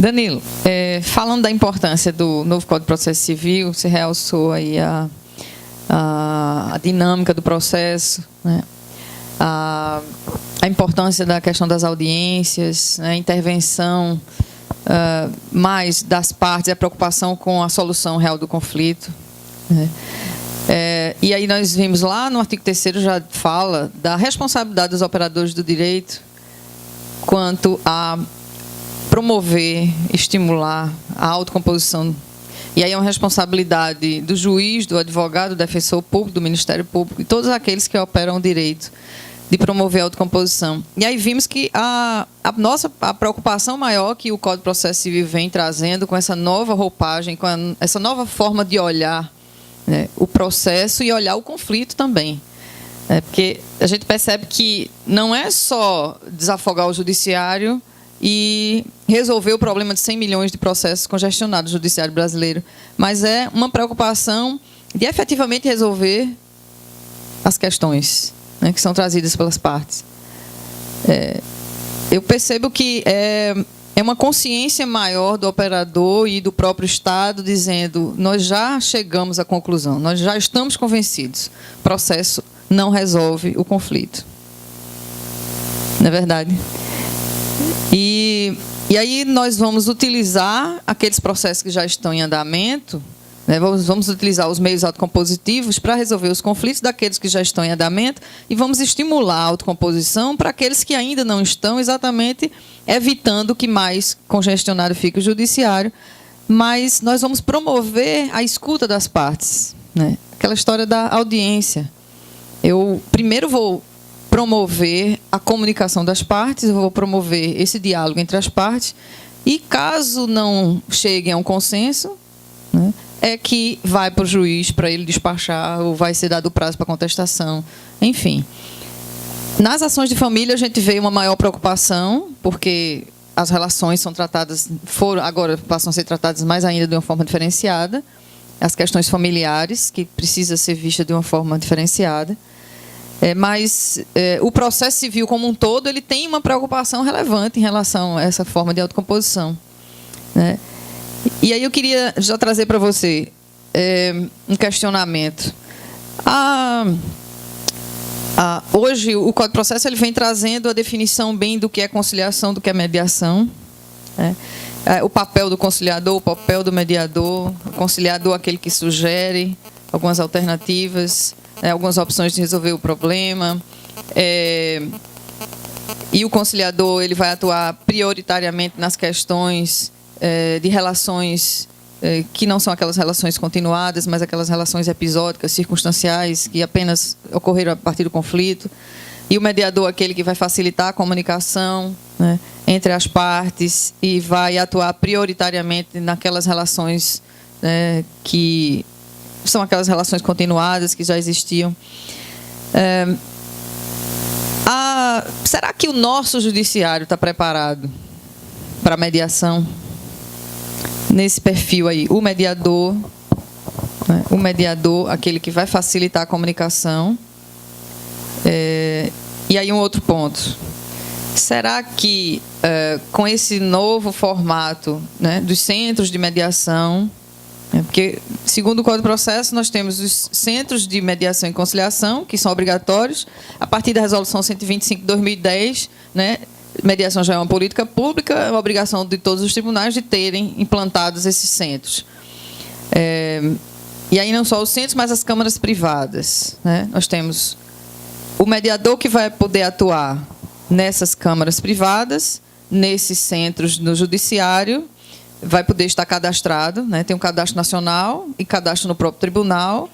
Danilo, falando da importância do novo Código de Processo Civil, você realçou aí a dinâmica do processo, né? A importância da questão das audiências, né? A intervenção mais das partes, a preocupação com a solução real do conflito, né? E aí nós vimos lá no artigo 3º já fala da responsabilidade dos operadores do direito quanto a promover, estimular a autocomposição. E aí é uma responsabilidade do juiz, do advogado, do defensor público, do Ministério Público e todos aqueles que operam o direito de promover a autocomposição. E aí vimos que a preocupação maior que o Código de Processo Civil vem trazendo com essa nova roupagem, com essa nova forma de olhar, né, o processo e olhar o conflito também. Porque a gente percebe que não é só desafogar o judiciário e resolver o problema de 100 milhões de processos congestionados no judiciário brasileiro, mas é uma preocupação de efetivamente resolver as questões, né, que são trazidas pelas partes. Eu percebo que é uma consciência maior do operador e do próprio Estado dizendo: nós já chegamos à conclusão, nós já estamos convencidos, o processo não resolve o conflito. Não é verdade? E aí nós vamos utilizar aqueles processos que já estão em andamento, né, vamos utilizar os meios autocompositivos para resolver os conflitos daqueles que já estão em andamento e vamos estimular a autocomposição para aqueles que ainda não estão, exatamente evitando que mais congestionado fique o judiciário, mas nós vamos promover a escuta das partes, né? Aquela história da audiência. Eu primeiro vou promover a comunicação das partes, eu vou promover esse diálogo entre as partes e, caso não cheguem a um consenso, né, é que vai para o juiz para ele despachar ou vai ser dado prazo para contestação, enfim. Nas ações de família a gente vê uma maior preocupação, porque as relações são tratadas, agora passam a ser tratadas mais ainda de uma forma diferenciada, as questões familiares, que precisa ser vista de uma forma diferenciada. Mas o processo civil como um todo ele tem uma preocupação relevante em relação a essa forma de autocomposição, né? E aí eu queria já trazer para você um questionamento. Hoje o Código de Processo ele vem trazendo a definição bem do que é conciliação, do que é mediação, né? O papel do conciliador, o papel do mediador, o conciliador aquele que sugere algumas alternativas, algumas opções de resolver o problema, e o conciliador ele vai atuar prioritariamente nas questões de relações que não são aquelas relações continuadas, mas aquelas relações episódicas, circunstanciais, que apenas ocorreram a partir do conflito, e o mediador aquele que vai facilitar a comunicação, né, entre as partes e vai atuar prioritariamente naquelas relações que são aquelas relações continuadas que já existiam. Será que o nosso judiciário está preparado para a mediação? Nesse perfil aí, o mediador, né, aquele que vai facilitar a comunicação. E aí um outro ponto. Será que, com esse novo formato, né, dos centros de mediação, porque, segundo o Código de Processo, nós temos os centros de mediação e conciliação, que são obrigatórios, a partir da Resolução 125 de 2010, né, mediação já é uma política pública, é uma obrigação de todos os tribunais de terem implantados esses centros. E aí não só os centros, mas as câmaras privadas, né? Nós temos o mediador que vai poder atuar nessas câmaras privadas, nesses centros no judiciário, vai poder estar cadastrado, né? Tem um cadastro nacional e cadastro no próprio tribunal,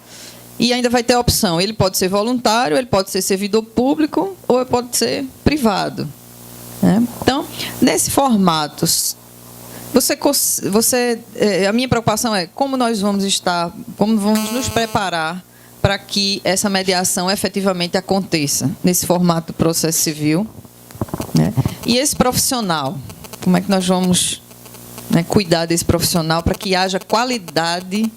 e ainda vai ter a opção, ele pode ser voluntário, ele pode ser servidor público ou ele pode ser privado, né? Então, nesse formato, a minha preocupação é como nós vamos nos preparar para que essa mediação efetivamente aconteça nesse formato do processo civil, né? E esse profissional, como é que nós vamos, né, cuidar desse profissional para que haja qualidade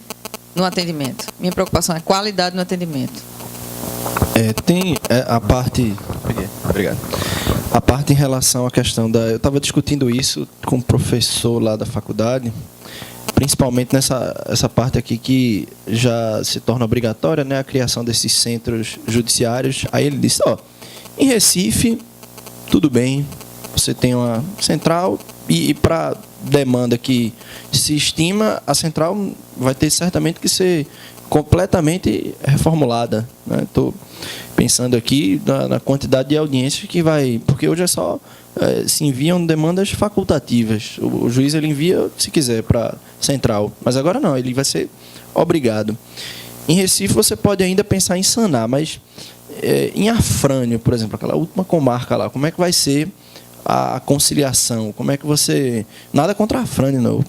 no atendimento? Minha preocupação é qualidade no atendimento. Tem a parte... Obrigado. A parte em relação à questão da... Eu estava discutindo isso com um professor lá da faculdade, principalmente essa parte aqui que já se torna obrigatória, né, a criação desses centros judiciários. Aí ele disse, em Recife, tudo bem, você tem uma central e para demanda que se estima, a central vai ter certamente que ser completamente reformulada. Estou pensando aqui na quantidade de audiências que vai... Porque hoje é só... se enviam demandas facultativas. O juiz ele envia, se quiser, para central. Mas agora não, ele vai ser obrigado. Em Recife você pode ainda pensar em sanar, mas em Afrânio, por exemplo, aquela última comarca lá, como é que vai ser a conciliação? Como é que você... Nada contra Afrânio, não.